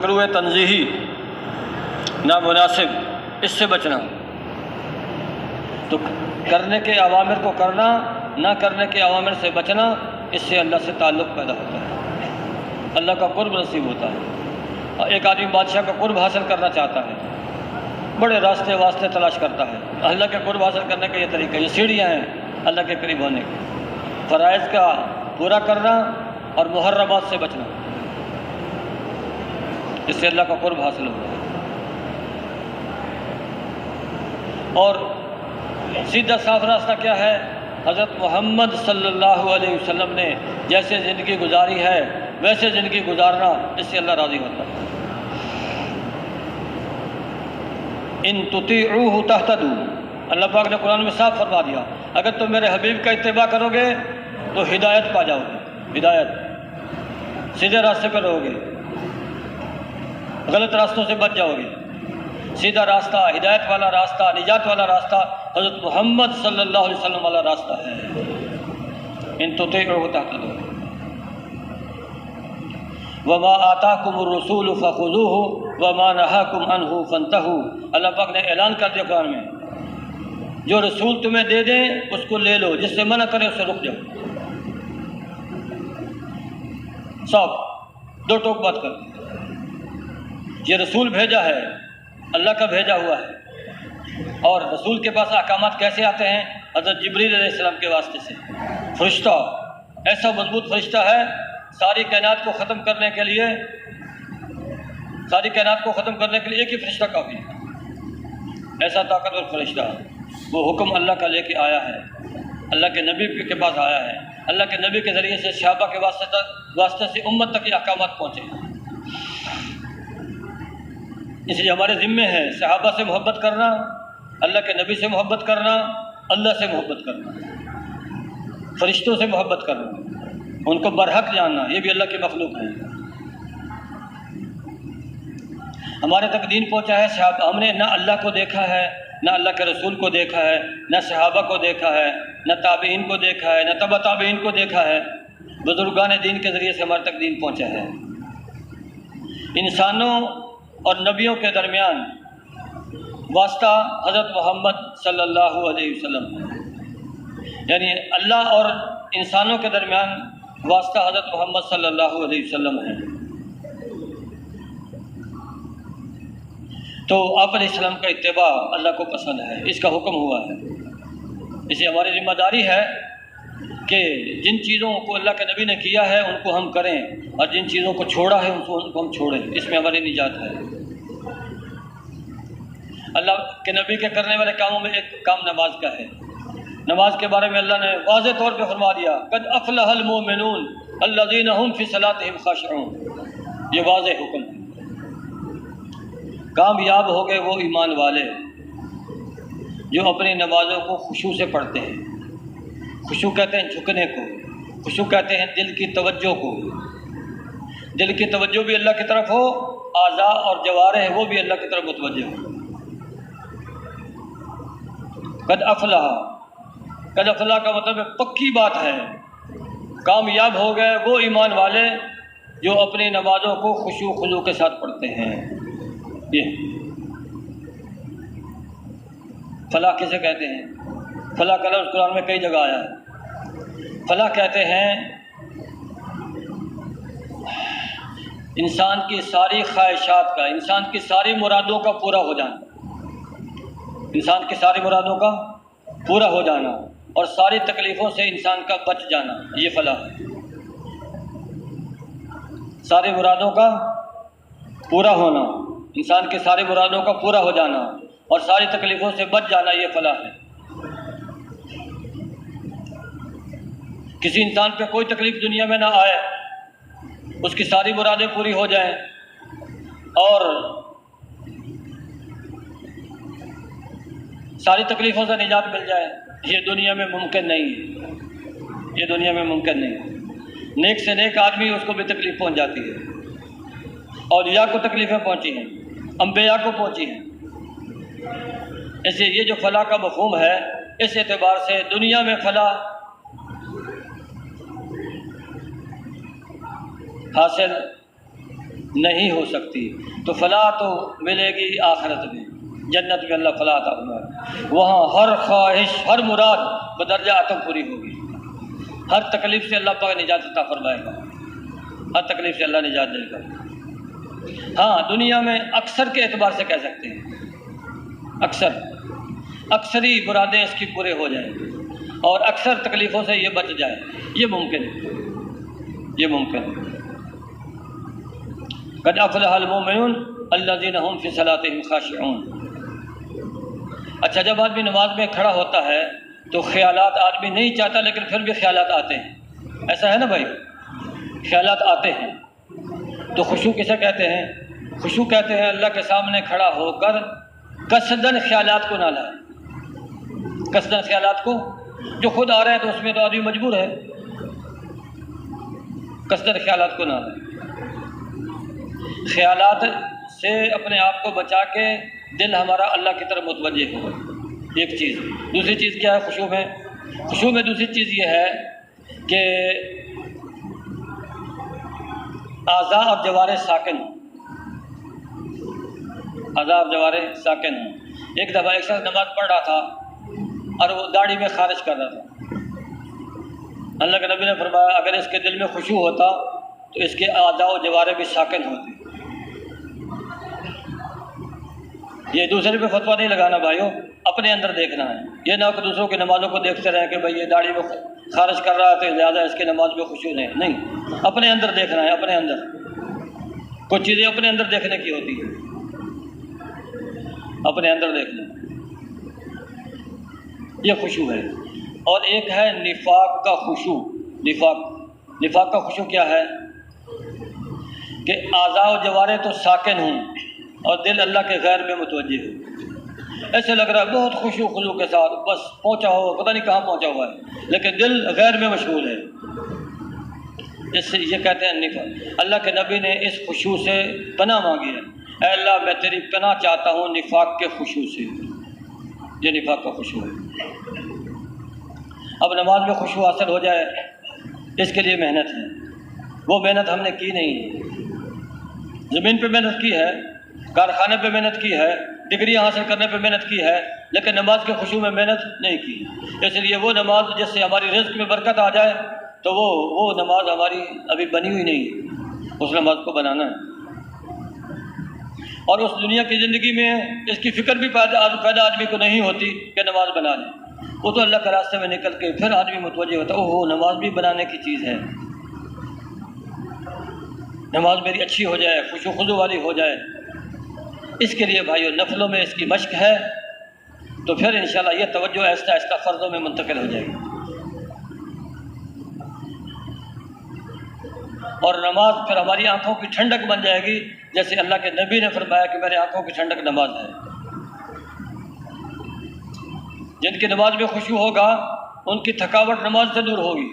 مکروہ تنزیہی نامناسب، اس سے بچنا، تو کرنے کے اوامر کو کرنا، نہ کرنے کے اوامر سے بچنا، اس سے اللہ سے تعلق پیدا ہوتا ہے، اللہ کا قرب نصیب ہوتا ہے۔ ایک آدمی بادشاہ کا قرب حاصل کرنا چاہتا ہے، بڑے راستے واسطے تلاش کرتا ہے۔ اللہ کے قرب حاصل کرنے کا یہ طریقہ، یہ سیڑھیاں ہیں اللہ کے قریب ہونے کی، فرائض کا پورا کرنا اور محرمات سے بچنا، اس سے اللہ کا قرب حاصل ہوتا ہے۔ اور سیدھا صاف راستہ کیا ہے؟ حضرت محمد صلی اللہ علیہ وسلم نے جیسے زندگی گزاری ہے ویسے زندگی گزارنا، اس سے اللہ راضی ہوتا ہے۔ ان تطیعوہ تہتدوا، اللہ پاک نے قرآن میں صاف فرما دیا، اگر تم میرے حبیب کا اتباع کرو گے تو ہدایت پا جاؤ گے، ہدایت، سیدھے راستے پہ رہو گے، غلط راستوں سے بچ جاؤ گے۔ سیدھا راستہ، ہدایت والا راستہ، نجات والا راستہ حضرت محمد صلی اللہ علیہ وسلم والا راستہ ہے۔ ان تطیعوہ تہتدوا وما آتاکم الرسول فخذوہ وما نہاکم عنہ فانتہوا، اللہ پاک نے اعلان کر دیا قرآن میں، جو رسول تمہیں دے دیں اس کو لے لو، جس سے منع کرے اس سے رک جاؤ، صاف دو ٹوک بات کر۔ یہ رسول بھیجا ہے، اللہ کا بھیجا ہوا ہے، اور رسول کے پاس احکامات کیسے آتے ہیں؟ حضرت جبریل علیہ السلام کے واسطے سے۔ فرشتہ ایسا مضبوط فرشتہ ہے، ساری کائنات کو ختم کرنے کے لیے، ساری کائنات کو ختم کرنے کے لیے ایک ہی فرشتہ کافی ہے، ایسا طاقتور فرشتہ، وہ حکم اللہ کا لے کے آیا ہے، اللہ کے نبی کے پاس آیا ہے، اللہ کے نبی کے ذریعے سے صحابہ کے واسطے سے امت تک یہ احکامات پہنچے۔ اس لیے ہمارے ذمے ہے صحابہ سے محبت کرنا، اللہ کے نبی سے محبت کرنا، اللہ سے محبت کرنا، فرشتوں سے محبت کرنا، ان کو برحق جاننا، یہ بھی اللہ کی مخلوق ہے۔ ہمارے تک دین پہنچا ہے صحابہ، ہم نے نہ اللہ کو دیکھا ہے، نہ اللہ کے رسول کو دیکھا ہے، نہ صحابہ کو دیکھا ہے، نہ تابعین کو دیکھا ہے، نہ تبع تابعین کو دیکھا ہے، بزرگان دین کے ذریعے سے ہمارے تک دین پہنچا ہے۔ انسانوں اور نبیوں کے درمیان واسطہ حضرت محمد صلی اللہ علیہ وسلم، یعنی اللہ اور انسانوں کے درمیان واسطہ حضرت محمد صلی اللہ علیہ وسلم ہے۔ تو آپ علیہ السلام کا اتباع اللہ کو پسند ہے، اس کا حکم ہوا ہے، اسے ہماری ذمہ داری ہے کہ جن چیزوں کو اللہ کے نبی نے کیا ہے ان کو ہم کریں، اور جن چیزوں کو چھوڑا ہے ان کو ہم چھوڑیں، اس میں ہماری نجات ہے۔ اللہ کے نبی کے کرنے والے کاموں میں ایک کام نماز کا ہے۔ نماز کے بارے میں اللہ نے واضح طور پہ فرما دیا، قد افلح المؤمنون الذین هم فی صلاتهم خاشعون، یہ واضح حکم ہے۔ کامیاب ہو گئے وہ ایمان والے جو اپنی نمازوں کو خشوع سے پڑھتے ہیں۔ خشوع کہتے ہیں جھکنے کو، خشوع کہتے ہیں دل کی توجہ کو، دل کی توجہ بھی اللہ کی طرف ہو، اعضاء اور جوارح وہ بھی اللہ کی طرف متوجہ ہو۔ قد افلح، قد افلح کا مطلب ہے پکی بات ہے، کامیاب ہو گئے وہ ایمان والے جو اپنی نمازوں کو خشوع خضوع کے ساتھ پڑھتے ہیں۔ یہ فلاح کسے کہتے ہیں؟ فلاح کا لفظ قرآن میں کئی جگہ آیا ہے۔ فلاح کہتے ہیں انسان کی ساری خواہشات کا، انسان کی ساری مرادوں کا پورا ہو جانا، انسان کی ساری مرادوں کا پورا ہو جانا اور ساری تکلیفوں سے انسان کا بچ جانا، یہ فلاح ہے۔ ساری مرادوں کا پورا ہونا، انسان کی ساری مرادوں کا پورا ہو جانا اور ساری تکلیفوں سے بچ جانا، یہ فلاح ہے۔ کسی انسان پہ کوئی تکلیف دنیا میں نہ آئے، اس کی ساری مرادیں پوری ہو جائیں اور ساری تکلیفوں سے نجات مل جائے، یہ دنیا میں ممکن نہیں ہے، یہ دنیا میں ممکن نہیں ہے۔ نیک سے نیک آدمی اس کو بھی تکلیف پہنچ جاتی ہے، اولیاء کو تکلیفیں پہنچی ہیں، انبیاء کو پہنچی ہیں۔ اس لیے یہ جو فلاح کا مفہوم ہے، اس اعتبار سے دنیا میں فلاح حاصل نہیں ہو سکتی، تو فلاح تو ملے گی آخرت میں، جنت میں اللہ فلاح عطا فرمائے، وہاں ہر خواہش ہر مراد بدرجہ عطا پوری ہوگی، ہر تکلیف سے اللہ پاک نجات عطا فرمائے گا، ہر تکلیف سے اللہ نجات دے گا۔ ہاں دنیا میں اکثر کے اعتبار سے کہہ سکتے ہیں، اکثری مرادیں اس کی پورے ہو جائیں اور اکثر تکلیفوں سے یہ بچ جائے، یہ ممکن ہے، یہ ممکن ہے۔ قد افلح المؤمنون الذین هم فی صلاتهم خاشعون۔ اچھا، جب آدمی نماز میں کھڑا ہوتا ہے تو خیالات آدمی نہیں چاہتا لیکن پھر بھی خیالات آتے ہیں، ایسا ہے نا بھائی، خیالات آتے ہیں، تو خشوع کسے کہتے ہیں؟ خشوع کہتے ہیں اللہ کے سامنے کھڑا ہو کر قصداً خیالات کو نہ لائے، قصداً خیالات کو، جو خود آ رہے ہیں تو اس میں تو آدمی مجبور ہے، قصداً خیالات کو نہ لائے، خیالات سے اپنے آپ کو بچا کے دل ہمارا اللہ کی طرف متوجہ ہو، ایک چیز۔ دوسری چیز کیا ہے خشوع میں؟ خشوع میں دوسری چیز یہ ہے کہ اعضاء اور جوارح ساکن ہوں، اعضاء اور جوارح ساکن ہوں۔ ایک دفعہ ایک شخص نماز پڑھ رہا تھا اور وہ داڑھی میں خارج کر رہا تھا، اللہ کے نبی نے فرمایا اگر اس کے دل میں خشوع ہوتا تو اس کے اعضاء و جوارح بھی ساکن ہوتے۔ یہ دوسرے پہ فتویٰ نہیں لگانا بھائیو، اپنے اندر دیکھنا ہے، یہ نہ کہ دوسروں کی نمازوں کو دیکھتے رہیں کہ بھائی یہ داڑھی میں خارج کر رہا ہے تو زیادہ اس کی نماز میں خشوع نہیں، اپنے اندر دیکھنا ہے، اپنے اندر کچھ چیزیں اپنے اندر دیکھنے کی ہوتی ہیں، اپنے اندر دیکھنا، یہ خشوع ہے۔ اور ایک ہے نفاق کا خشوع۔ نفاق کا خشوع کیا ہے؟ کہ اعضاء و جوارح تو ساکن ہوں اور دل اللہ کے غیر میں متوجہ ہو، ایسے لگ رہا ہے بہت خشوع خضوع کے ساتھ بس پہنچا ہو، پتہ نہیں کہاں پہنچا ہوا ہے، لیکن دل غیر میں مشغول ہے، اس سے یہ کہتے ہیں نفاق۔ اللہ کے نبی نے اس خشوع سے پناہ مانگی ہے، اے اللہ میں تیری پناہ چاہتا ہوں نفاق کے خشوع سے، یہ نفاق کا خشوع ہے۔ اب نماز میں خشوع حاصل ہو جائے اس کے لیے محنت ہے، وہ محنت ہم نے کی نہیں ہے، زمین پہ محنت کی ہے، کارخانے پہ محنت کی ہے، ڈگریاں حاصل کرنے پہ محنت کی ہے، لیکن نماز کے خشوع میں محنت نہیں کی، اس لیے وہ نماز جس سے ہماری رزق میں برکت آ جائے تو وہ نماز ہماری ابھی بنی ہوئی نہیں، اس نماز کو بنانا ہے۔ اور اس دنیا کی زندگی میں اس کی فکر بھی پیدا آدمی کو نہیں ہوتی کہ نماز بنا لے، وہ تو اللہ کے راستے میں نکل کے پھر آدمی متوجہ ہوتا ہے اوہ نماز بھی بنانے کی چیز ہے، نماز میری اچھی ہو جائے، خشوع خضوع والی ہو جائے۔ اس کے لیے بھائیو نفلوں میں اس کی مشق ہے تو پھر انشاءاللہ یہ توجہ آہستہ آہستہ فرضوں میں منتقل ہو جائے گی، اور نماز پھر ہماری آنکھوں کی ٹھنڈک بن جائے گی، جیسے اللہ کے نبی نے فرمایا کہ میرے آنکھوں کی ٹھنڈک نماز ہے۔ جن کی نماز میں خشوع ہوگا ان کی تھکاوٹ نماز سے دور ہوگی۔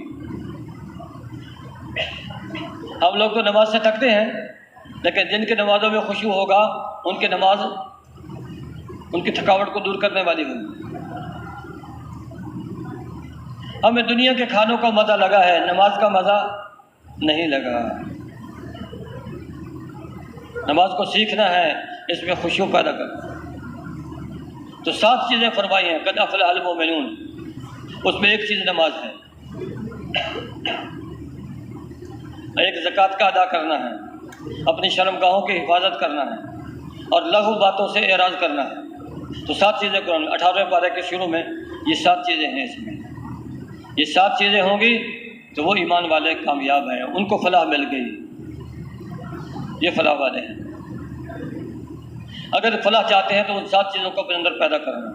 ہم لوگ تو نماز سے تھکتے ہیں، لیکن جن کی نمازوں میں خشوع ہوگا ان کی نماز ان کی تھکاوٹ کو دور کرنے والی ہوگی۔ ہمیں دنیا کے کھانوں کا مزہ لگا ہے، نماز کا مزہ نہیں لگا۔ نماز کو سیکھنا ہے، اس میں خشوع پیدا کرنا۔ تو 7 چیزیں فرمائی ہیں قد افلح المؤمنون، اس میں ایک چیز نماز ہے، ایک زکوٰۃ کا ادا کرنا ہے، اپنی شرمگاہوں کی حفاظت کرنا ہے اور لغو باتوں سے اعراض کرنا ہے۔ تو 7 چیزیں قرآن 18ویں پارے کے شروع میں یہ 7 چیزیں ہیں، اس میں یہ 7 چیزیں ہوں گی تو وہ ایمان والے کامیاب ہیں، ان کو فلاح مل گئی، یہ فلاح والے ہیں۔ اگر فلاح چاہتے ہیں تو ان 7 چیزوں کو اپنے اندر پیدا کرنا،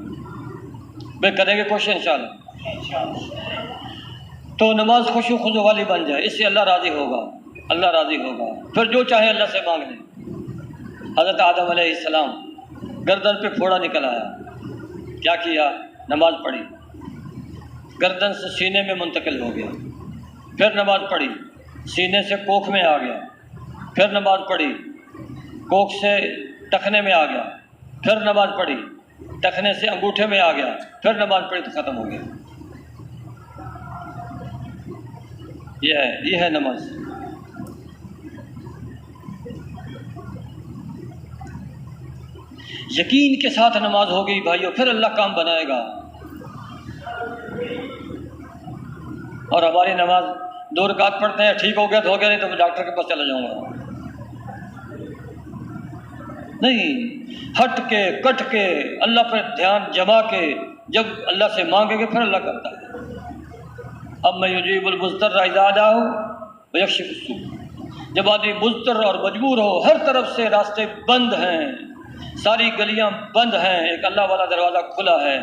میں کریں گے کوشش انشاءاللہ۔ تو نماز خشوع خضوع والی بن جائے، اس سے اللہ راضی ہوگا، اللہ راضی ہوگا، پھر جو چاہے اللہ سے مانگ لیں۔ حضرت آدم علیہ السلام گردن پہ پھوڑا نکل آیا، کیا کیا؟ نماز پڑھی، گردن سے سینے میں منتقل ہو گیا، پھر نماز پڑھی، سینے سے کوکھ میں آ گیا، پھر نماز پڑھی، کوکھ سے ٹخنے میں آ گیا، پھر نماز پڑھی، ٹخنے سے انگوٹھے میں آ گیا، پھر نماز پڑھی تو ختم ہو گیا۔ یہ ہے نماز۔ یقین کے ساتھ نماز ہوگی بھائیو، پھر اللہ کام بنائے گا۔ اور ہماری نماز 2 رکعت پڑھتے ہیں، ٹھیک ہو گیا تو ہو گیا، نہیں تو میں ڈاکٹر کے پاس چلا جاؤں گا۔ نہیں، ہٹ کے کٹ کے اللہ پر دھیان جما کے جب اللہ سے مانگیں گے پھر اللہ کرتا ہے۔ اب میں یجیب المضطر اذا دعاہ ویکشف السوء، جب آدمی مضطر اور مجبور ہو، ہر طرف سے راستے بند ہیں، ساری گلیاں بند ہیں، ایک اللہ والا دروازہ کھلا ہے،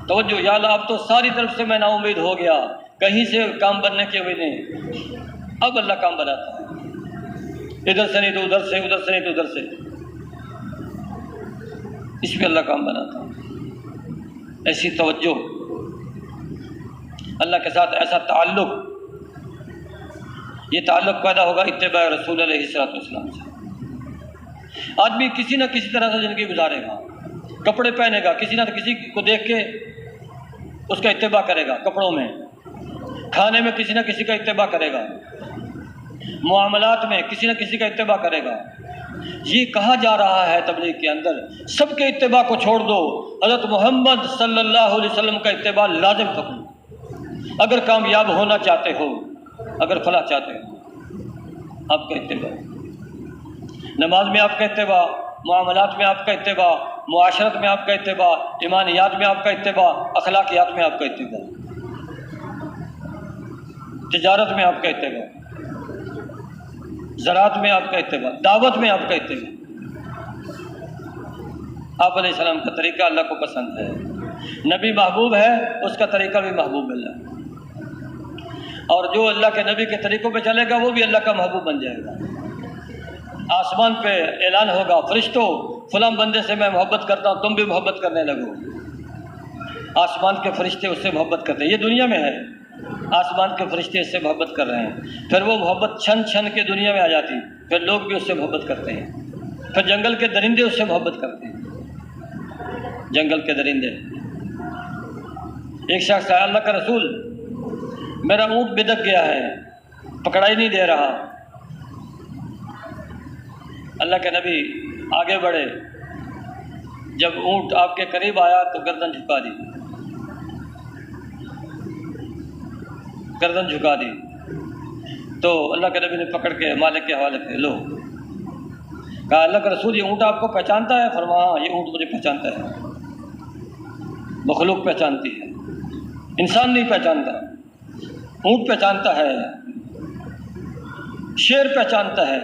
توجہ یا اللہ اب تو ساری طرف سے میں نا امید ہو گیا، کہیں سے کام بننے کی امید نہیں، اب اللہ کام بناتا ہے، ادھر سے نہیں تو ادھر سے، ادھر سے نہیں تو ادھر سے، اس پہ اللہ کام بناتا ہے۔ ایسی توجہ اللہ کے ساتھ، ایسا تعلق، یہ تعلق پیدا ہوگا اتباع رسول علیہ السلام سے۔ آدمی کسی نہ کسی طرح سے زندگی گزارے گا، کپڑے پہنے گا، کسی نہ کسی کو دیکھ کے اس کا اتباع کرے گا، کپڑوں میں، کھانے میں کسی نہ کسی کا اتباع کرے گا، معاملات میں کسی نہ کسی کا اتباع کرے گا۔ یہ کہا جا رہا ہے تبلیغ کے اندر سب کے اتباع کو چھوڑ دو، حضرت محمد صلی اللہ علیہ وسلم کا اتباع لازم پکڑو اگر کامیاب ہونا چاہتے ہو، اگر فلاح چاہتے ہو۔ آپ کا اتباع نماز میں، آپ کا اتباع معاملات میں، آپ کا اتباع معاشرت میں، آپ کا اتباع ایمانیات میں، آپ کا اتباع اخلاقیات میں، آپ کا اتباع تجارت میں، آپ کا اتباع زراعت میں، آپ کا اتباع دعوت میں، آپ کا اتباع۔ آپ علیہ السلام کا طریقہ اللہ کو پسند ہے، نبی محبوب ہے، اس کا طریقہ بھی محبوب اللہ، اور جو اللہ کے نبی کے طریقوں پہ چلے گا وہ بھی اللہ کا محبوب بن جائے گا۔ آسمان پہ اعلان ہوگا، فرشتوں فلاں بندے سے میں محبت کرتا ہوں، تم بھی محبت کرنے لگو۔ آسمان کے فرشتے اس سے محبت کرتے ہیں، یہ دنیا میں ہے، آسمان کے فرشتے اس سے محبت کر رہے ہیں، پھر وہ محبت چھن چھن کے دنیا میں آ جاتی، پھر لوگ بھی اس سے محبت کرتے ہیں، پھر جنگل کے درندے اس سے محبت کرتے ہیں، جنگل کے درندے۔ ایک شخص ہے، اللہ کا رسول میرا اونٹ بدک گیا ہے، پکڑائی نہیں دے رہا۔ اللہ کے نبی آگے بڑھے، جب اونٹ آپ کے قریب آیا تو گردن جھکا دی، گردن جھکا دی، تو اللہ کے نبی نے پکڑ کے مالک کے حوالے کیا، لو، کہا اللہ کا رسول یہ اونٹ آپ کو پہچانتا ہے؟ فرمایا ہاں، یہ اونٹ مجھے پہچانتا ہے، مخلوق پہچانتی ہے، انسان نہیں پہچانتا، اونٹ پہچانتا ہے، شیر پہچانتا ہے۔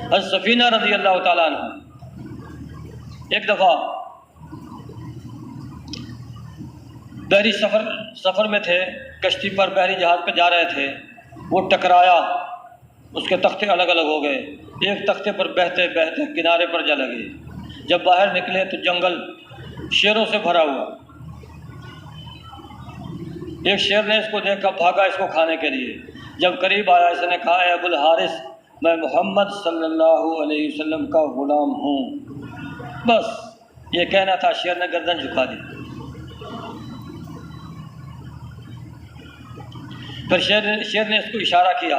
حضرت سفینہ رضی اللہ تعالیٰ عنہ ایک دفعہ بحری سفر میں تھے، کشتی پر بحری جہاز پہ جا رہے تھے، وہ ٹکرایا، اس کے تختے الگ الگ ہو گئے، ایک تختے پر بہتے بہتے کنارے پر جا لگے۔ جب باہر نکلے تو جنگل شیروں سے بھرا ہوا، ایک شیر نے اس کو دیکھا، بھاگا اس کو کھانے کے لیے، جب قریب آیا اس نے کہا اے ابو الحارث میں محمد صلی اللہ علیہ وسلم کا غلام ہوں، بس یہ کہنا تھا، شیر نے گردن جھکا دی۔ پھر شیر نے اس کو اشارہ کیا،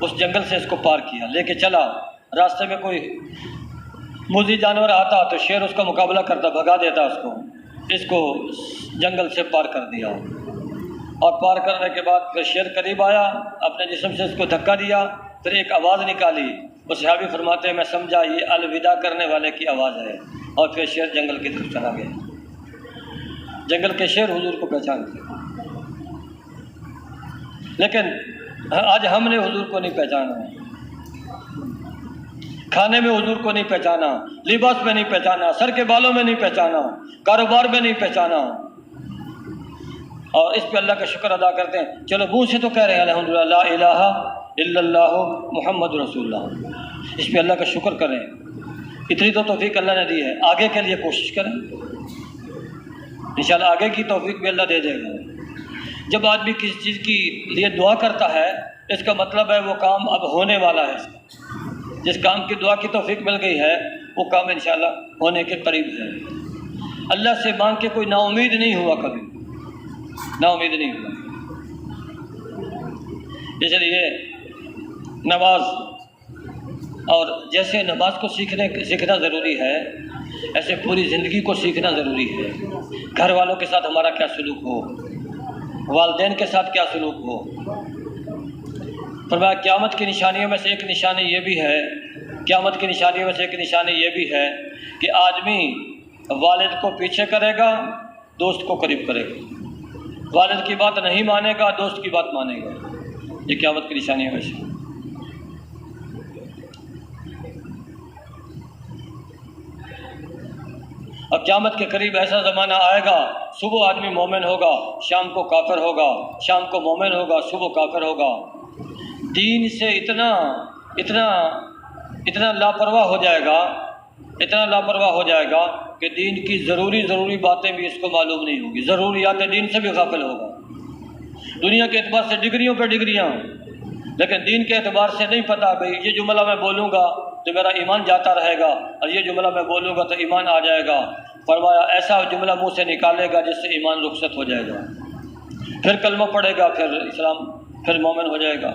اس جنگل سے اس کو پار کیا، لے کے چلا، راستے میں کوئی موذی جانور آتا تو شیر اس کا مقابلہ کرتا، بھگا دیتا اس کو جنگل سے پار کر دیا، اور پار کرنے کے بعد پھر شیر قریب آیا، اپنے جسم سے اس کو دھکا دیا، پھر ایک آواز نکالی، وہ صحابی فرماتے ہیں میں سمجھا یہ الوداع کرنے والے کی آواز ہے، اور پھر شیر جنگل کی طرف چلا گیا۔ جنگل کے شیر حضور کو پہچانتے، لیکن آج ہم نے حضور کو نہیں پہچانا، کھانے میں حضور کو نہیں پہچانا، لباس میں نہیں پہچانا، سر کے بالوں میں نہیں پہچانا، کاروبار میں نہیں پہچانا، اور اس پہ اللہ کا شکر ادا کرتے ہیں۔ چلو منہ سے تو کہہ رہے ہیں الحمدللہ لا الہ الا اللہ محمد رسول اللہ، اس پہ اللہ کا شکر کریں، اتنی تو توفیق اللہ نے دی ہے، آگے کے لیے کوشش کریں، انشاءاللہ آگے کی توفیق بھی اللہ دے دے گا۔ جب آدمی کسی چیز کی لیے دعا کرتا ہے اس کا مطلب ہے وہ کام اب ہونے والا ہے، جس کام کی دعا کی توفیق مل گئی ہے وہ کام انشاءاللہ ہونے کے قریب ہے۔ اللہ سے مانگ کے کوئی نا امید نہیں ہوا، کبھی نا امید نہیں ہوا۔ اس لیے نماز اور جیسے نماز کو سیکھنا ضروری ہے، ایسے پوری زندگی کو سیکھنا ضروری ہے۔ گھر والوں کے ساتھ ہمارا کیا سلوک ہو، والدین کے ساتھ کیا سلوک ہو۔ فرمایا قیامت کی نشانیوں میں سے ایک نشانی یہ بھی ہے، قیامت کی نشانیوں میں سے ایک نشانی یہ بھی ہے کہ آدمی والد کو پیچھے کرے گا، دوست کو قریب کرے گا، والد کی بات نہیں مانے گا، دوست کی بات مانے گا۔ یہ قیامت کی نشانیوں میں سے۔ اب قیامت کے قریب ایسا زمانہ آئے گا، صبح آدمی مومن ہوگا، شام کو کافر ہوگا، شام کو مومن ہوگا، صبح کافر ہوگا۔ دین سے اتنا لاپرواہ ہو جائے گا، اتنا لاپرواہ ہو جائے گا کہ دین کی ضروری باتیں بھی اس کو معلوم نہیں ہوگی، ضروریات دین سے بھی غافل ہوگا۔ دنیا کے اعتبار سے ڈگریوں پہ ڈگریاں، لیکن دین کے اعتبار سے نہیں پتہ بھئی یہ جملہ میں بولوں گا تو میرا ایمان جاتا رہے گا، اور یہ جملہ میں بولوں گا تو ایمان آ جائے گا۔ فرمایا ایسا جملہ منہ سے نکالے گا جس سے ایمان رخصت ہو جائے گا، پھر کلمہ پڑھے گا، پھر اسلام، پھر مومن ہو جائے گا،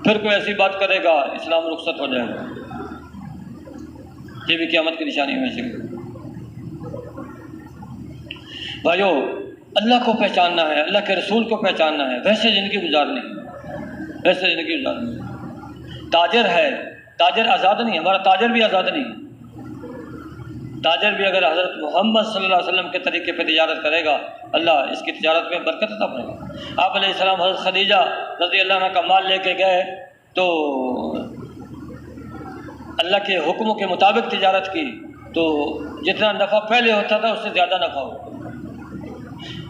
پھر کوئی ایسی بات کرے گا، اسلام رخصت ہو جائے گا۔ یہ بھی قیامت کی نشانی میں سے۔ بھائیو، اللہ کو پہچاننا ہے، اللہ کے رسول کو پہچاننا ہے، ویسے زندگی گزارنی ہے، ویسے زندگی گزارنی ہے۔ تاجر ہے، تاجر آزاد نہیں، ہمارا تاجر بھی آزاد نہیں۔ تاجر بھی اگر حضرت محمد صلی اللہ علیہ وسلم کے طریقے پہ تجارت کرے گا، اللہ اس کی تجارت میں برکت عطا فرمائے گا۔ آپ علیہ السلام حضرت خدیجہ رضی اللہ عنہ کا مال لے کے گئے تو اللہ کے حکموں کے مطابق تجارت کی تو جتنا نفع پہلے ہوتا تھا اس سے زیادہ نفع ہو۔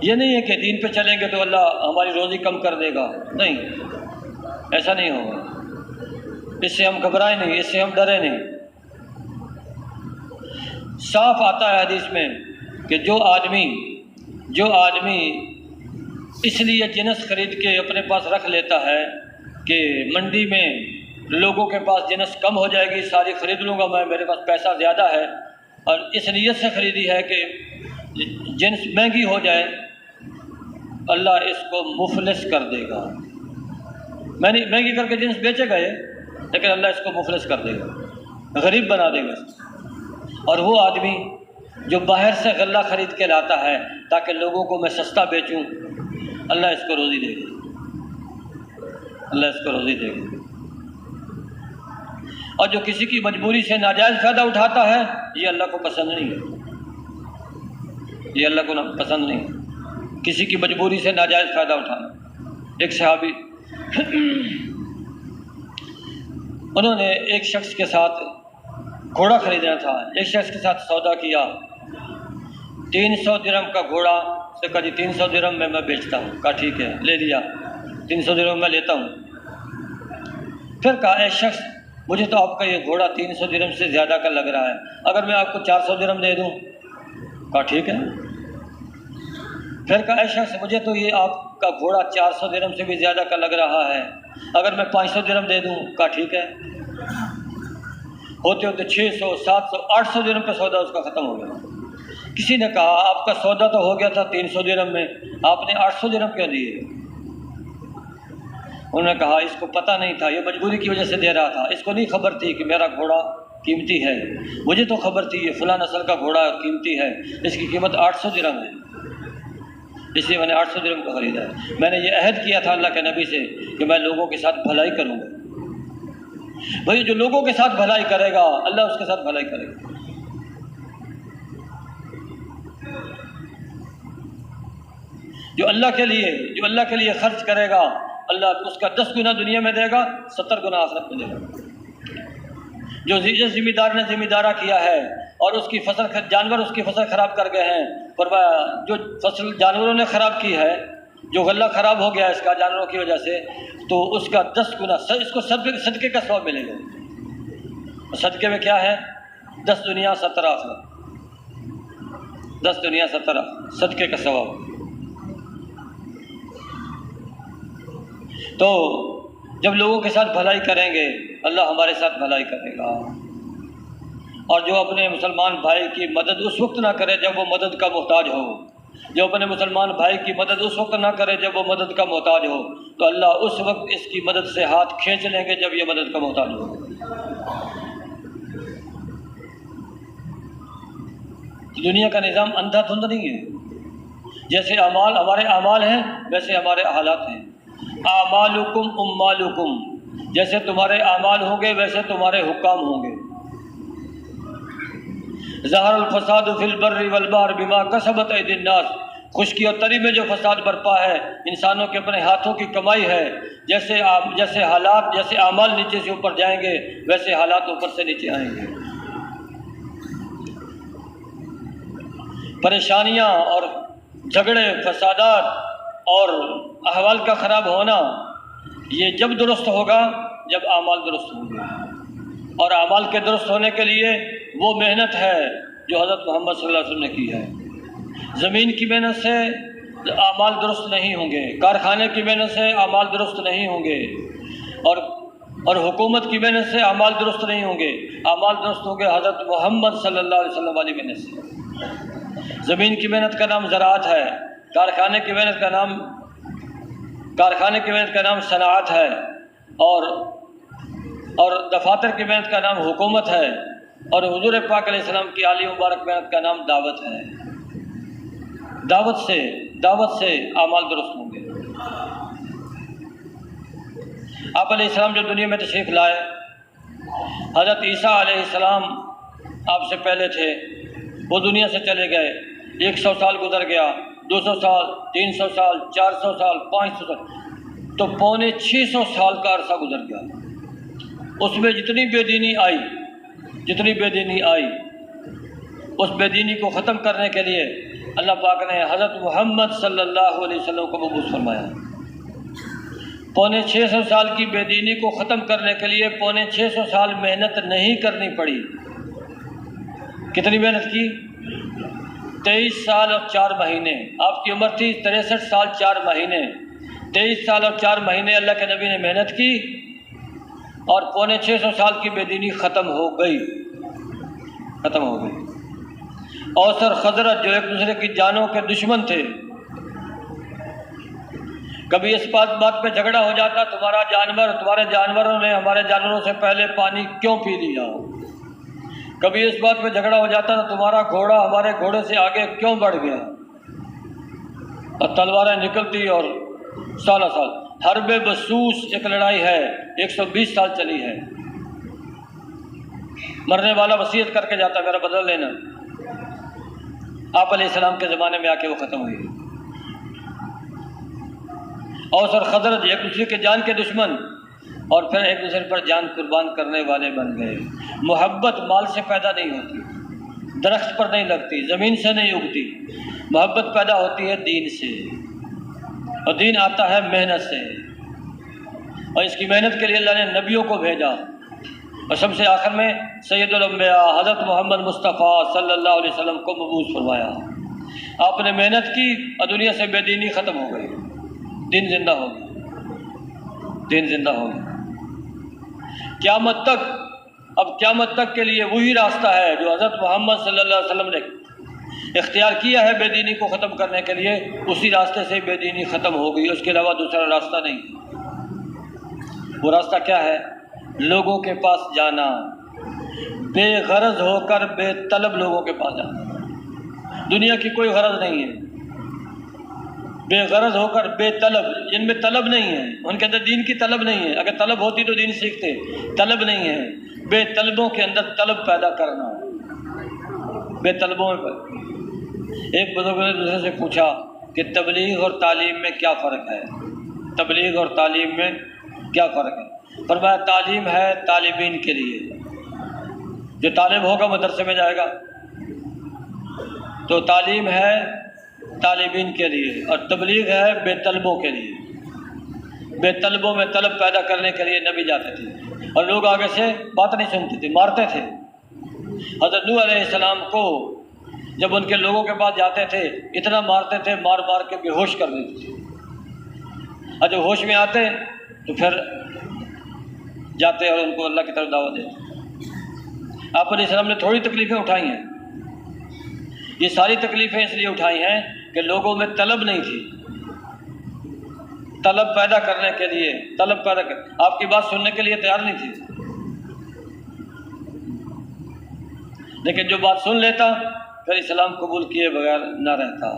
یہ نہیں ہے کہ دین پہ چلیں گے تو اللہ ہماری روزی کم کر دے گا، نہیں، ایسا نہیں ہوگا۔ اس سے ہم گھبرائیں نہیں، اس سے ہم ڈرے نہیں۔ صاف آتا ہے حدیث میں کہ جو آدمی اس لیے جنس خرید کے اپنے پاس رکھ لیتا ہے کہ منڈی میں لوگوں کے پاس جنس کم ہو جائے گی، ساری خرید لوں گا میں، میرے پاس پیسہ زیادہ ہے، اور اس نیت سے خریدی ہے کہ جنس مہنگی ہو جائے، اللہ اس کو مفلس کر دے گا۔ مہنگی کر کے جنس بیچے گئے، لیکن اللہ اس کو مفلس کر دے گا، غریب بنا دے گا۔ اور وہ آدمی جو باہر سے غلہ خرید کے لاتا ہے تاکہ لوگوں کو میں سستا بیچوں، اللہ اس کو روزی دے گا، اللہ اس کو روزی دے گا۔ اور جو کسی کی مجبوری سے ناجائز فائدہ اٹھاتا ہے، یہ اللہ کو پسند نہیں ہے، یہ اللہ کو پسند نہیں ہے، کسی کی مجبوری سے ناجائز فائدہ اٹھانا۔ ایک صحابی انہوں نے ایک شخص کے ساتھ گھوڑا خریدنا تھا، ایک شخص کے ساتھ سودا کیا، 300 درہم کا گھوڑا، اس نے کہا جی 300 درہم میں بیچتا ہوں، کہا ٹھیک ہے، لے لیا، 300 درہم میں لیتا ہوں۔ پھر کہا اے شخص، مجھے تو آپ کا یہ گھوڑا 300 درہم سے زیادہ کا لگ رہا ہے، اگر میں آپ کو 400 درہم دے دوں؟ کہا ٹھیک ہے۔ پھر کہا اے شخص، مجھے تو یہ آپ کا گھوڑا 400 درہم سے بھی زیادہ کا لگ رہا ہے، اگر میں 500 درہم دے دوں؟ کہا ٹھیک ہے۔ ہوتے ہوتے 600 700 800 درہم کا سودا اس کا ختم ہو گیا۔ کسی نے کہا آپ کا سودا تو ہو گیا تھا 300 درہم میں، آپ نے 800 درہم کیوں دیے؟ انہوں نے کہا اس کو پتہ نہیں تھا، یہ مجبوری کی وجہ سے دے رہا تھا، اس کو نہیں خبر تھی کہ میرا گھوڑا قیمتی ہے، مجھے تو خبر تھی یہ فلاں نسل کا گھوڑا قیمتی ہے، اس کی قیمت 800 درہم ہے، اس لیے میں نے 800 درہم کا خریدا ہے۔ میں نے یہ عہد کیا تھا اللہ کے نبی سے کہ میں لوگوں کے ساتھ بھلائی کروں گا۔ بھائی جو لوگوں کے ساتھ بھلائی کرے گا، اللہ اس کے ساتھ بھلائی کرے گا۔ جو اللہ کے لیے خرچ کرے گا، اللہ اس کا 10 گنا دنیا میں دے گا، 70 گنا آخرت میں دے گا۔ جو ذمہ دار نے ذمہ دارہ کیا ہے اور اس کی فصل، جانور اس کی فصل خراب کر گئے ہیں، فرمایا جو فصل جانوروں نے خراب کی ہے، جو غلہ خراب ہو گیا اس کا جانوروں کی وجہ سے، تو اس کا 10 گنا، اس کو صدقے کا ثواب ملے گا۔ صدقے میں کیا ہے؟ 10 دنیا 70 آخرت، 10 دنیا 70 صدقے کا ثواب۔ تو جب لوگوں کے ساتھ بھلائی کریں گے، اللہ ہمارے ساتھ بھلائی کرے گا۔ اور جو اپنے مسلمان بھائی کی مدد اس وقت نہ کرے جب وہ مدد کا محتاج ہو، جو اپنے مسلمان بھائی کی مدد اس وقت نہ کرے جب وہ مدد کا محتاج ہو، تو اللہ اس وقت اس کی مدد سے ہاتھ کھینچ لیں گے جب یہ مدد کا محتاج ہو۔ دنیا کا نظام اندھا دھند نہیں ہے. جیسے اعمال ہمارے اعمال ہیں ویسے ہمارے حالات ہیں. اعمالکم اموالکم، جیسے تمہارے اعمال ہوں گے ویسے تمہارے حکام ہوں گے. ظہر الفساد فی البر والبحر بما کسبت ایدی الناس، خشکی اور تری میں جو فساد برپا ہے انسانوں کے اپنے ہاتھوں کی کمائی ہے. جیسے حالات، جیسے اعمال نیچے سے اوپر جائیں گے ویسے حالات اوپر سے نیچے آئیں گے. پریشانیاں اور جھگڑے، فسادات اور احوال کا خراب ہونا یہ جب درست ہوگا جب اعمال درست ہوں گے. اور اعمال کے درست ہونے کے لیے وہ محنت ہے جو حضرت محمد صلی اللہ علیہ وسلم نے کی ہے. زمین کی محنت سے اعمال درست نہیں ہوں گے، کارخانے کی محنت سے اعمال درست نہیں ہوں گے، اور حکومت کی محنت سے اعمال درست نہیں ہوں گے. اعمال درست ہوں گے حضرت محمد صلی اللہ علیہ وسلم والی محنت سے. زمین کی محنت کا نام زراعت ہے، کارخانے کی محنت کا نام صنعت ہے، اور دفاتر کی محنت کا نام حکومت ہے، اور حضور پاک علیہ السلام کی عالی مبارک محنت کا نام دعوت ہے. دعوت سے اعمال درست ہوں گے. آپ علیہ السلام جو دنیا میں تشریف لائے، حضرت عیسیٰ علیہ السلام آپ سے پہلے تھے، وہ دنیا سے چلے گئے. 100 سال گزر گیا، 200 سال، 300 سال، 400 سال، 500 سال، تو 650 سال کا عرصہ گزر گیا. اس میں جتنی بے دینی آئی اس بے دینی کو ختم کرنے کے لیے اللہ پاک نے حضرت محمد صلی اللہ علیہ وسلم کو مبعوث فرمایا. 650 سال کی بے دینی کو ختم کرنے کے لیے 650 سال محنت نہیں کرنی پڑی. کتنی محنت کی؟ 23 سال اور 4 مہینے. آپ کی عمر تھی 63 سال 4 مہینے. 23 سال اور 4 مہینے اللہ کے نبی نے محنت کی اور 650 سال کی بے دینی ختم ہو گئی. اوس اور خزرج جو ایک دوسرے کی جانوں کے دشمن تھے، کبھی اس بات پہ جھگڑا ہو جاتا تمہارے جانوروں نے ہمارے جانوروں سے پہلے پانی کیوں پی لیا. کبھی اس بات پہ جھگڑا ہو جاتا تو تمہارا گھوڑا ہمارے گھوڑے سے آگے کیوں بڑھ گیا. اور تلواریں نکلتی اور سال. حرب بسوس ایک لڑائی ہے 120 سال چلی ہے. مرنے والا وصیت کر کے جاتا میرا بدل لینا. آپ علیہ السلام کے زمانے میں آ کے وہ ختم ہوئی. اوس اور خزرج ایک دوسرے کے جان کے دشمن اور پھر ایک دوسرے پر جان قربان کرنے والے بن گئے. محبت مال سے پیدا نہیں ہوتی، درخت پر نہیں لگتی، زمین سے نہیں اگتی. محبت پیدا ہوتی ہے دین سے، اور دین آتا ہے محنت سے. اور اس کی محنت کے لیے اللہ نے نبیوں کو بھیجا، اور سب سے آخر میں سید الانبیاء حضرت محمد مصطفیٰ صلی اللہ علیہ وسلم کو مبعوث فرمایا. آپ نے محنت کی اور دنیا سے بے دینی ختم ہو گئی. دین زندہ ہو گیا. قیامت تک کے لیے وہی راستہ ہے جو حضرت محمد صلی اللہ علیہ وسلم نے اختیار کیا ہے بے دینی کو ختم کرنے کے لیے. اسی راستے سے بے دینی ختم ہو گئی، اس کے علاوہ دوسرا راستہ نہیں. وہ راستہ کیا ہے؟ لوگوں کے پاس جانا، بے غرض ہو کر بے طلب لوگوں کے پاس جانا. دنیا کی کوئی غرض نہیں ہے. بے غرض ہو کر بے طلب، جن میں طلب نہیں ہے ان کے اندر دین کی طلب نہیں ہے. اگر طلب ہوتی تو دین سیکھتے. طلب نہیں ہے. بے طلبوں کے اندر طلب پیدا کرنا. بے طلبوں میں ایک بزرگ نے دوسرے سے پوچھا کہ تبلیغ اور تعلیم میں کیا فرق ہے؟ تبلیغ اور تعلیم میں کیا فرق ہے؟ فرمایا تعلیم ہے طالبین کے لیے، جو طالب ہوگا مدرسے میں جائے گا، تو تعلیم ہے طالبین کے لیے، اور تبلیغ ہے بے طلبوں کے لیے. بے طلبوں میں طلب پیدا کرنے کے لیے نبی جاتے تھے اور لوگ آگے سے بات نہیں سنتے تھے، مارتے تھے. حضرت نوح علیہ السلام کو جب ان کے لوگوں کے پاس جاتے تھے اتنا مارتے تھے، مار کے بے ہوش کر دیتے تھے. اور جب ہوش میں آتے تو پھر جاتے اور ان کو اللہ کی طرف دعوت دیتے. آپ علیہ السلام نے تھوڑی تکلیفیں اٹھائی ہیں. یہ ساری تکلیفیں اس لیے اٹھائی ہیں کہ لوگوں میں طلب نہیں تھی. طلب پیدا کرنے کے لیے آپ کی بات سننے کے لیے تیار نہیں تھی. لیکن جو بات سن لیتا پھر اسلام قبول کیے بغیر نہ رہتا۔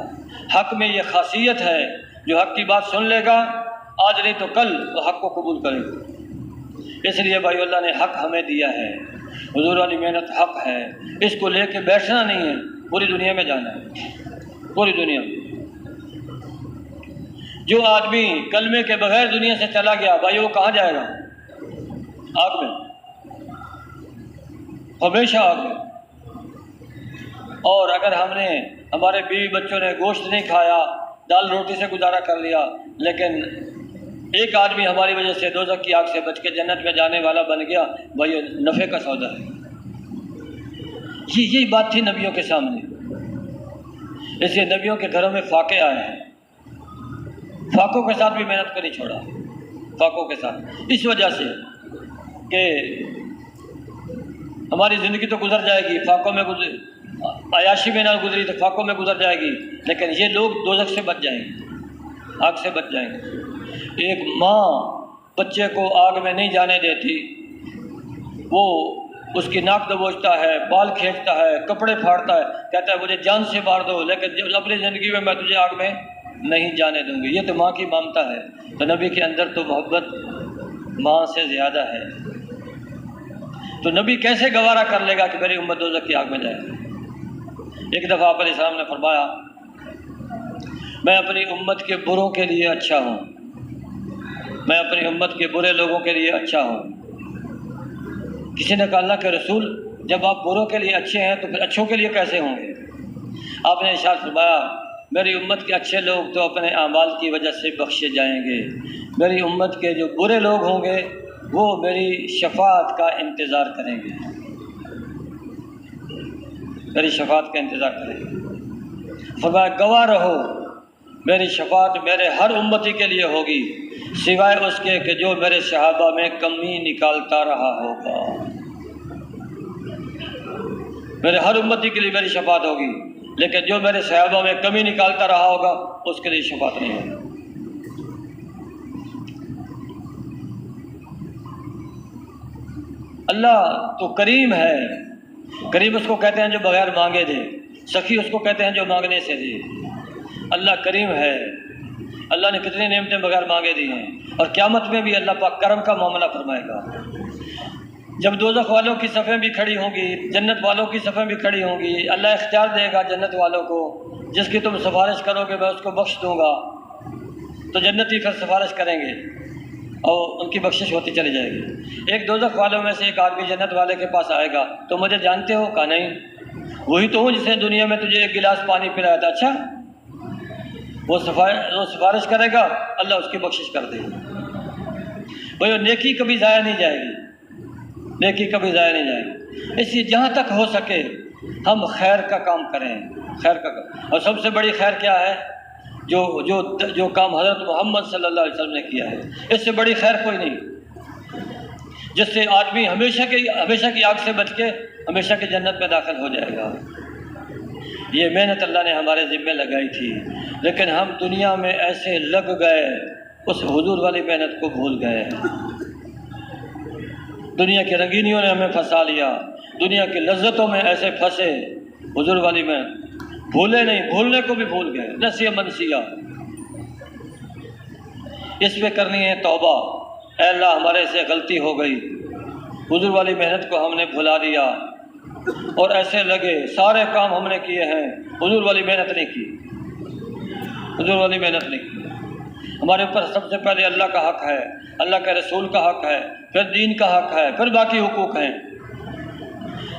حق میں یہ خاصیت ہے، جو حق کی بات سن لے گا آج نہیں تو کل وہ حق کو قبول کرے گا۔ اس لیے بھائی اللہ نے حق ہمیں دیا ہے، حضور والی محنت حق ہے، اس کو لے کے بیٹھنا نہیں ہے، پوری دنیا میں جانا ہے، پوری دنیا میں۔ جو آدمی کلمے کے بغیر دنیا سے چلا گیا بھائی وہ کہاں جائے گا؟ آگ میں، ہمیشہ آگ میں۔ اور اگر ہم نے، ہمارے بیوی بچوں نے گوشت نہیں کھایا، دال روٹی سے گزارا کر لیا، لیکن ایک آدمی ہماری وجہ سے دوزخ کی آگ سے بچ کے جنت میں جانے والا بن گیا، بھائی یہ نفع کا سودا ہے۔ یہی بات تھی نبیوں کے سامنے، اس لیے نبیوں کے گھروں میں فاقے آئے ہیں، فاقوں کے ساتھ بھی محنت کو نہیں چھوڑا، فاقوں کے ساتھ، اس وجہ سے کہ ہماری زندگی تو گزر جائے گی، فاقوں میں عیاشی میں نہ گزری تو فاقوں میں گزر جائے گی، لیکن یہ لوگ دوزخ سے بچ جائیں گے، آگ سے بچ جائیں گے۔ ایک ماں بچے کو آگ میں نہیں جانے دیتی، وہ اس کی ناک دبوچتا ہے، بال کھینچتا ہے، کپڑے پھاڑتا ہے، کہتا ہے مجھے جان سے مار دو، لیکن اپنی زندگی میں تجھے آگ میں نہیں جانے دوں گی۔ یہ تو ماں کی ممتا ہے، تو نبی کے اندر تو محبت ماں سے زیادہ ہے، تو نبی کیسے گوارا کر لے گا کہ میری امت دوزخ کی آگ میں جائے؟ ایک دفعہ آپ علیہ السلام نے فرمایا میں اپنی امت کے بروں کے لیے اچھا ہوں، میں اپنی امت کے برے لوگوں کے لیے اچھا ہوں۔ کسی نے کہا اللہ کے رسول جب آپ بروں کے لیے اچھے ہیں تو پھر اچھوں کے لیے کیسے ہوں گے؟ آپ نے ارشاد فرمایا میری امت کے اچھے لوگ تو اپنے اعمال کی وجہ سے بخشے جائیں گے، میری امت کے جو برے لوگ ہوں گے وہ میری شفاعت کا انتظار کریں گے، میری شفاعت کا انتظار کریں گے۔ فرمایا گواہ رہو میری شفاعت میرے ہر امتی کے لیے ہوگی سوائے اس کے کہ جو میرے صحابہ میں کمی نکالتا رہا ہوگا، میرے ہر امتی کے لیے میری شفاعت ہوگی، لیکن جو میرے صحابہ میں کمی نکالتا رہا ہوگا اس کے لیے شفاعت نہیں ہوگی۔ اللہ تو کریم ہے، کریم اس کو کہتے ہیں جو بغیر مانگے دے، سخی اس کو کہتے ہیں جو مانگنے سے دے۔ اللہ کریم ہے، اللہ نے کتنی نعمتیں بغیر مانگے دی ہیں، اور قیامت میں بھی اللہ پاک کرم کا معاملہ فرمائے گا۔ جب دوزخ والوں کی صفیں بھی کھڑی ہوں گی، جنت والوں کی صفیں بھی کھڑی ہوں گی، اللہ اختیار دے گا جنت والوں کو جس کی تم سفارش کرو گے میں اس کو بخش دوں گا، تو جنتی پھر سفارش کریں گے اور ان کی بخشش ہوتی چلی جائے گی۔ ایک دوزخ والوں میں سے ایک آدمی جنت والے کے پاس آئے گا، تو مجھے جانتے ہو؟ کہا نہیں، وہی تو ہوں جس نے دنیا میں تجھے ایک گلاس پانی پلایا تھا۔ اچھا، وہ سفارش کرے گا، اللہ اس کی بخشش کر دے گا۔ بھائی نیکی کبھی ضائع نہیں جائے گی، نیکی کبھی ضائع نہیں جائے گی، اس لیے جہاں تک ہو سکے ہم خیر کا کام کریں، خیر کا کام۔ اور سب سے بڑی خیر کیا ہے؟ جو کام حضرت محمد صلی اللہ علیہ وسلم نے کیا ہے، اس سے بڑی خیر کوئی نہیں، جس سے آدمی ہمیشہ کی آگ سے بچ کے ہمیشہ کی جنت میں داخل ہو جائے گا۔ یہ محنت اللہ نے ہمارے ذمہ لگائی تھی، لیکن ہم دنیا میں ایسے لگ گئے، اس حضور والی محنت کو بھول گئے۔ دنیا کی رنگینیوں نے ہمیں پھنسا لیا، دنیا کی لذتوں میں ایسے پھنسے، حضور والی محنت بھولے نہیں، بھولنے کو بھی بھول گئے، نسیہ منسیہ۔ اس پہ کرنی ہے توبہ، اے اللہ ہمارے سے غلطی ہو گئی، حضور والی محنت کو ہم نے بھلا دیا، اور ایسے لگے سارے کام ہم نے کیے ہیں، حضور والی محنت نہیں کی، حضور والی محنت نہیں کی۔ ہمارے اوپر سب سے پہلے اللہ کا حق ہے، اللہ کے رسول کا حق ہے، پھر دین کا حق ہے، پھر باقی حقوق ہیں۔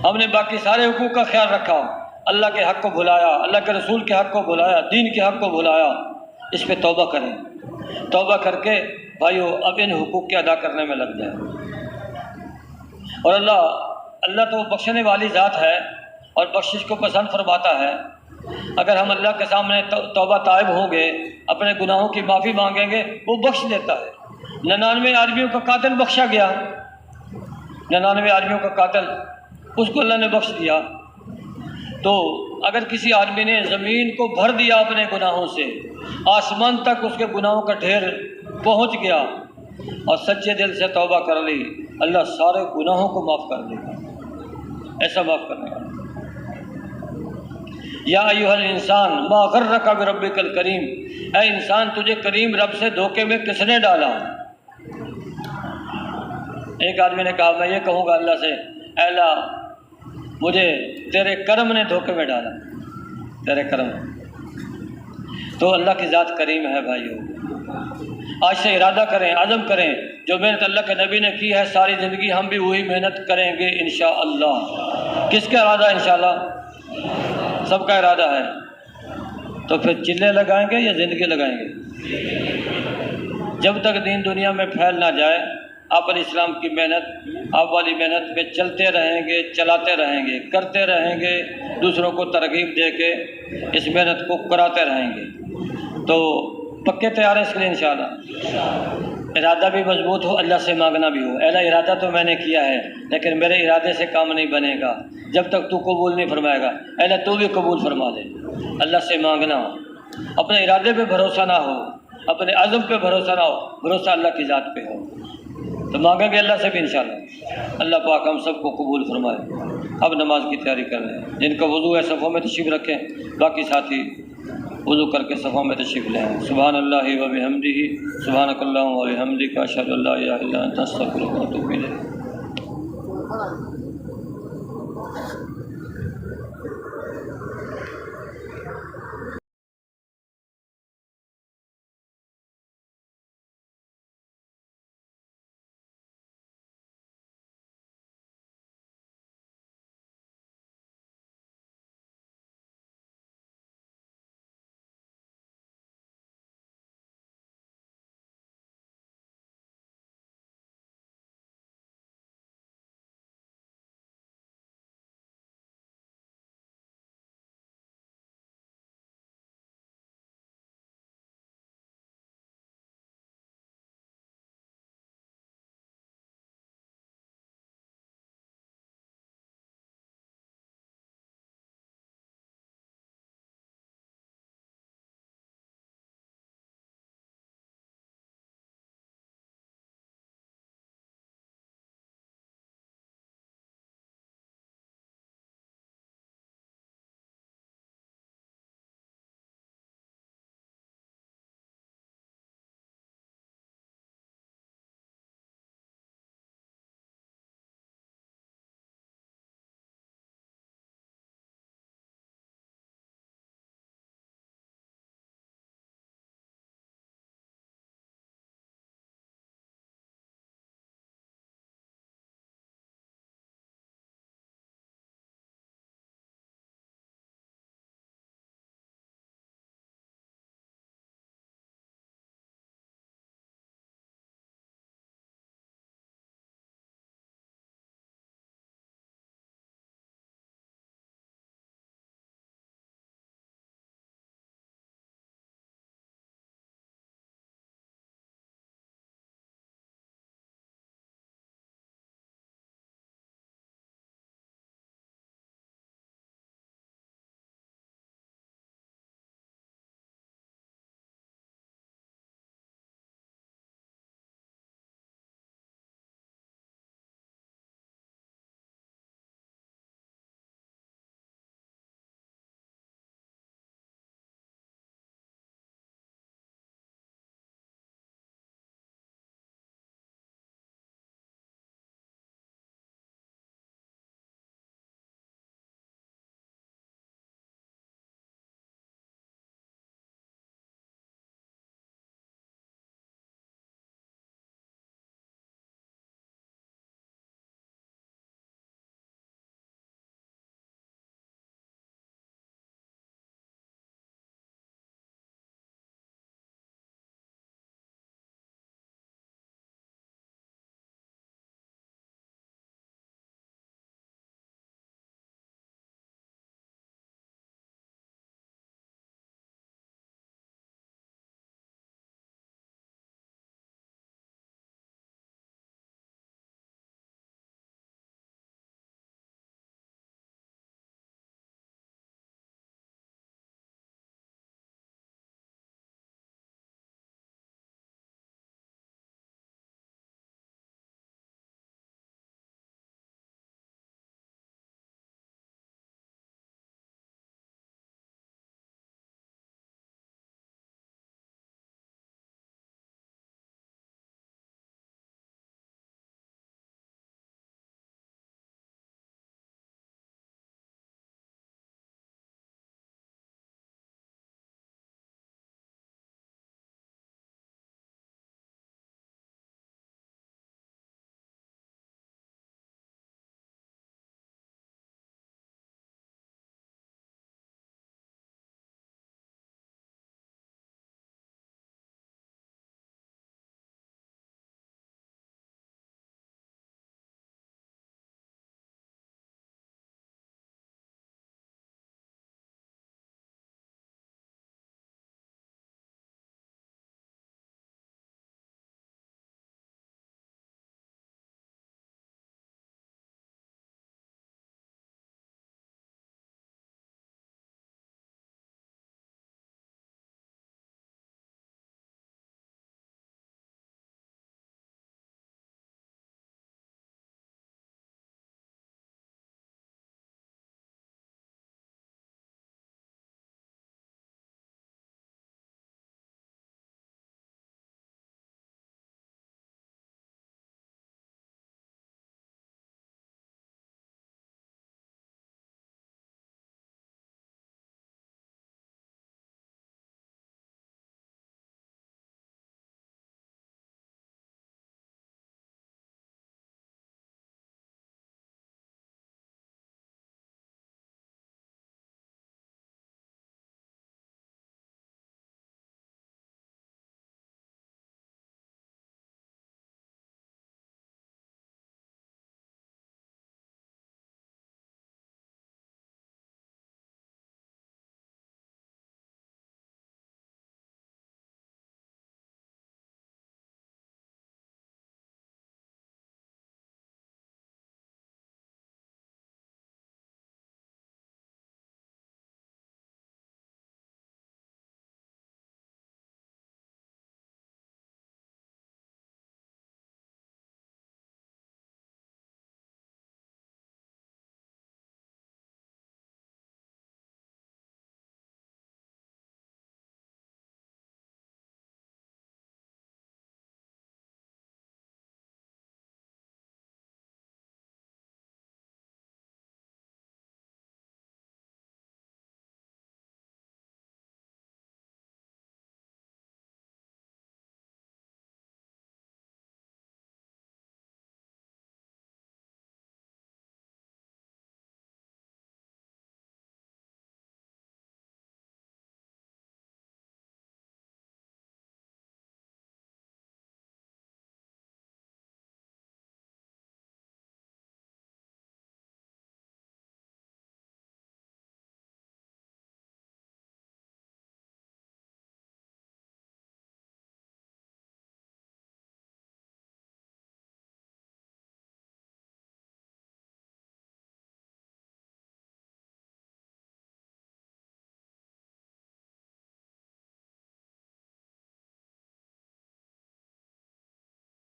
ہم نے باقی سارے حقوق کا خیال رکھا، اللہ کے حق کو بھلایا، اللہ کے رسول کے حق کو بھلایا، دین کے حق کو بھلایا۔ اس پہ توبہ کریں، توبہ کر کے بھائیو اب ان حقوق کے ادا کرنے میں لگ جائیں۔ اور اللہ تو بخشنے والی ذات ہے اور بخشش کو پسند فرماتا ہے۔ اگر ہم اللہ کے سامنے توبہ طائب ہوں گے، اپنے گناہوں کی معافی مانگیں گے، وہ بخش دیتا ہے۔ 99 آدمیوں کا قاتل بخشا گیا، 99 آدمیوں کا قاتل اس کو اللہ نے بخش دیا۔ تو اگر کسی آدمی نے زمین کو بھر دیا اپنے گناہوں سے، آسمان تک اس کے گناہوں کا ڈھیر پہنچ گیا، اور سچے دل سے توبہ کر لی، اللہ سارے گناہوں کو معاف کر دے گا، ایسا معاف کرنے والا۔ یا ایھا الانسان ما غرک بربک الکریم، اے انسان تجھے کریم رب سے دھوکے میں کس نے ڈالا؟ ایک آدمی نے کہا میں یہ کہوں گا اللہ سے، اے اللہ مجھے تیرے کرم نے دھوکے میں ڈالا، تیرے کرم۔ تو اللہ کی ذات کریم ہے بھائیو۔ آج سے ارادہ کریں، عزم کریں، جو محنت اللہ کے نبی نے کی ہے ساری زندگی ہم بھی وہی محنت کریں گے انشاءاللہ۔ کس کا ارادہ ہے انشاءاللہ؟ سب کا ارادہ ہے۔ تو پھر چلے لگائیں گے یا زندگی لگائیں گے؟ جب تک دین دنیا میں پھیل نہ جائے آپ اسلام کی محنت، آپ والی محنت پہ چلتے رہیں گے، چلاتے رہیں گے، کرتے رہیں گے، دوسروں کو ترغیب دے کے اس محنت کو کراتے رہیں گے۔ تو پکے تیار ہیں اس کے لیے انشاءاللہ؟ ارادہ بھی مضبوط ہو، اللہ سے مانگنا بھی ہو، اے اللہ ارادہ تو میں نے کیا ہے لیکن میرے ارادے سے کام نہیں بنے گا جب تک تو قبول نہیں فرمائے گا، اے اللہ تو بھی قبول فرما دے۔ اللہ سے مانگنا ہو، اپنے ارادے پہ بھروسہ نہ ہو، اپنے عزم پہ بھروسہ نہ ہو، بھروسہ اللہ کی ذات پہ ہو، تو مانگیں گے اللہ سے بھی انشاءاللہ۔ اللہ پاک ہم سب کو قبول فرمائے۔ اب نماز کی تیاری کر لیں، جن کا وضو ہے صفوں میں تشریف رکھیں، باقی ساتھی وضو کر کے صفوں میں تشریف لیں۔ سبحان اللہ و بحمدہ، سبحانک اللہم و بحمدک، اشہد ان لا الہ الا انت، استغفرک و اتوب الیک۔